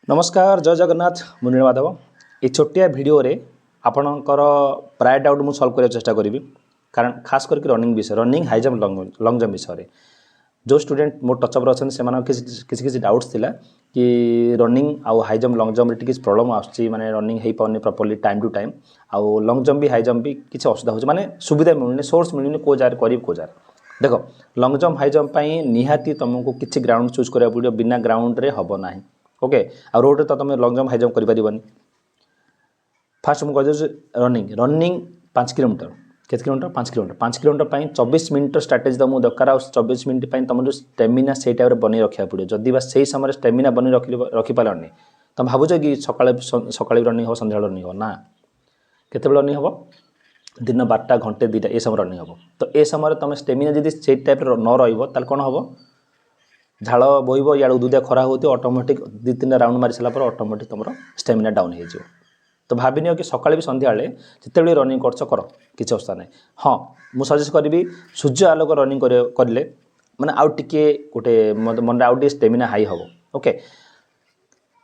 नमस्कार जय जगन्नाथ मुनि माधव ये छोटिया वीडियो रे आपणकर प्राय डाउट मुझे सल्व करने चेष्टा करी कारण खास करके रनिंग विषय running high jump lung jump विषय जो स्टूडेंट मोर टचअप अच्छा से किसी डाउट्स थिला कि रनिंग आउ हाई जंप लंग जंप रे प्रॉब्लम आसुची माने रनिंग हो पाने प्रॉपर्ली टाइम टू टाइम आउ लंग जंप भी हाई जंप भी किसी असुविधा हो माने सुविधा मिलूनी सोर्स मिलूनी को जार करीब को जार देख लंग जंप हाई जंप निहाती तुमको किसी ग्राउंड चूज करा पड़ो बिना ग्राउंड रे हम ना ओके आ रोड रे तो तुम लंग जंप हाई जंप कर पारिबनी फास्ट मुझे रनिंग रनिंग 5 किलोमीटर केत किलोमीटर 5 किलोमीटर 24 मिनट स्ट्राटेजी तुमको दरकार आ 24 मिनट तुम जो स्टेमिना से टाइम बन रखा पड़ो जदि बा से समय स्टेमिना बन रखिपारनी तुम भावुच कि सकाल रनिंग हम सन्ध्या रनिंग हम ना केत रनिंग हम दिन 12टा घंटे 2टा ये समय रनिंग हम तो ये समय तुम स्टेमिना जब से टाइप न रहा कौन हम झाड़ बोब या दुदिया खरा होती ऑटोमेटिक 2-3 राउंड मारी सारा ऑटोमेटिक तुम स्टेमिना डाउन हो तो भाविनियो कि सकाଳେ भी सन्ध्या जिते रनिंग कर किसी अवस्था ना हाँ मुझे सजेस्ट करी सूर्य आलोक रनिंग करें माने आउ टिके गोटे मन आउ स्टेमिना हाई हम ओके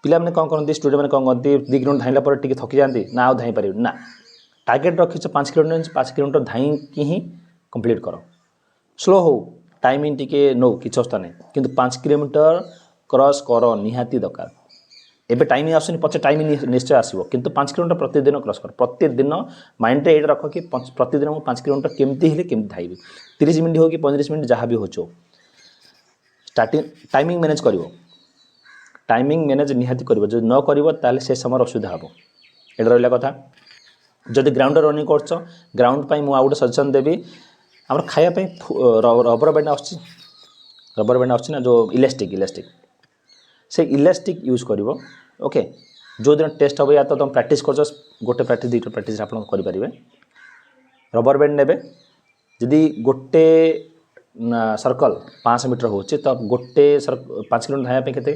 पिला मैंने कौन करती स्टूडेंट मैंने कौन करती 2 किलोमीटर धाइला पर टिके थकी जाती ना आउ धाई पारे ना टार्गेट रखी 5 किलोमीटर धाई कि ही कंप्लीट कर स्लो हो टाइमिंग टिके नो किसी अवस्था नहीं किंतु 5 किलोमीटर क्रॉस कर निहाती दरकार एबे टाइमिंग आसुनी पचे टाइमिंग निश्चय आसो किंतु 5 किलोमीटर प्रतिदिन क्रॉस कर प्रतिदिन माइंड रे रख कि प्रतिदिन मुझे 5 किलोमीटर केमती धाइबी 30 मिनट हो कि 35 मिनट जहाँ भी हो स्टार्टिंग टाइमिंग मैनेज कर टाइमिंग मैनेज निहाती कर जो न कर से समय असुविधा हम ये रहा कथा जदि ग्राउंड रनिंग कर ग्राउंड पर मुझे गोटे सजेसन देवी आम खायापी रबर बैंड रबर बैंड आस जो इलास्टिक से इलास्टिक यूज कर ओके जो दिन टेस्ट हम या तो तुम प्रैक्टिस कर गोटे प्रैक्टिस 2टा प्रैक्टिस आप करेंगे रबर बैंड ने जदि गोटे सर्कल 500 मीटर हो तो गोटे 5 किलोमीटर धाइबा के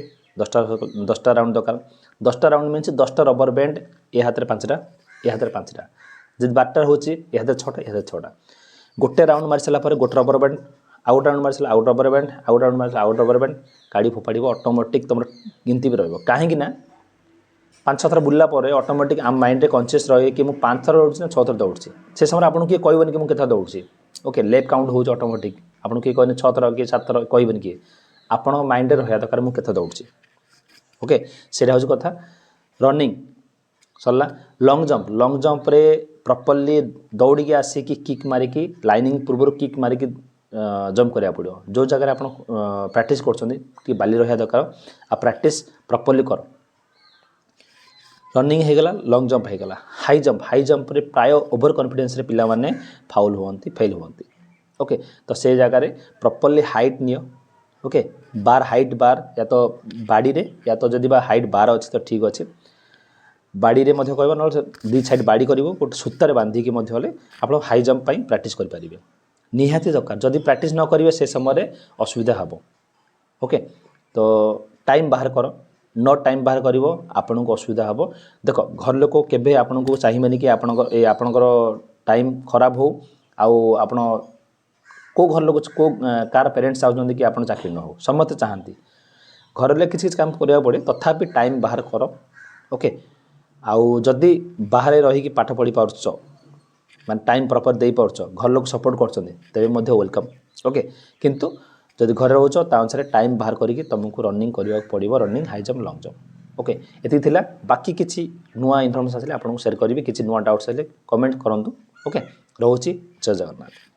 10टा राउंड दरकार 10टा राउंड मीन 10टा रबर बैंड ए हाथ में 5टा ए हाथ में 5टा जब 12टा हो ए हाथ 6टा ए हाथ 6टा गोटे राउंड मारी सारा गोटे रबर बैंड आउट राउंड मारी out rubber band out round मारी आउट रबर बैंड काढ़ी फोपाड़ ऑटोमेटिक तुम गिनती भी रही कहीं 5-6 थर बुलला ऑटोमेटिक आम माइंड रे कॉन्शियस रहे कि मुझे 5 थर दौड़ी ना 6 थर दौड़ी से समय आपको किए कहबनी कि मुझे दौड़ी ओके लेग काउंट हो ऑटोमेटिक आपको किए कहने 6 थर कि 7 थर कहबनी किए आपण माइंड रे रहा दरकार मुझे दौड़ी ओके से हूँ कथा रनिंग सरला लंग जंप रे प्रॉपर्ली दौड़ी आसिकी किक मारिकी लाइनिंग पूर्व किक मारिकी जंप करा पड़ो जो जगह आप प्रैक्टिस कर बाली रहा दरकार आ प्रैक्टिस प्रॉपर्ली कर रनिंग होगला लंग जंप होगला हाई जंप रे प्राय ओवर कॉन्फिडेंस रे पिला माने फाउल होती फेल होती ओके तो से जगह प्रॉपर्ली हाइट नियो ओके बार हाइट बार या तो बाड़ी रे या तो जदि हाइट बार अच्छे तो ठीक अच्छे बाड़ी रे मध्य कहबा न 2 साइड बाड़ी करिवो गोटे सूतारे बांधिकी मध्य आप हाई जंप प्रैक्टिस करेंगे निहाती दरकार जदि प्रैक्टिस न करेंगे से समय असुविधा हम ओके तो टाइम बाहर कर न टाइम बाहर कर आपन को असुविधा हम देख घर लोक केबे आपन को चाहिए कि आपणकर टाइम खराब हो आपण को घर लोक को कार पेरेंट्स चाहते कि आप चाकरी न हो समस्त चाहती घर ले किसी काम करा पड़े तथापि टाइम बाहर कर ओके आउ जदि बाहर रही पाठ पढ़ी पार्छ मान टाइम प्रॉपर दे पार्छ घर लोग सपोर्ट कर वेलकम ओके किंतु जदि घर रोच अनुसार टाइम बाहर करके तुमको रनिंग करने पड़ो running high jump lung jump okay ये बाकी किसी नुआ इनफॉरमेशन आसे आपको शेयर करी किसी नुआ डाउट्स कमेंट करूँ ओके रोची जय जगन्नाथ।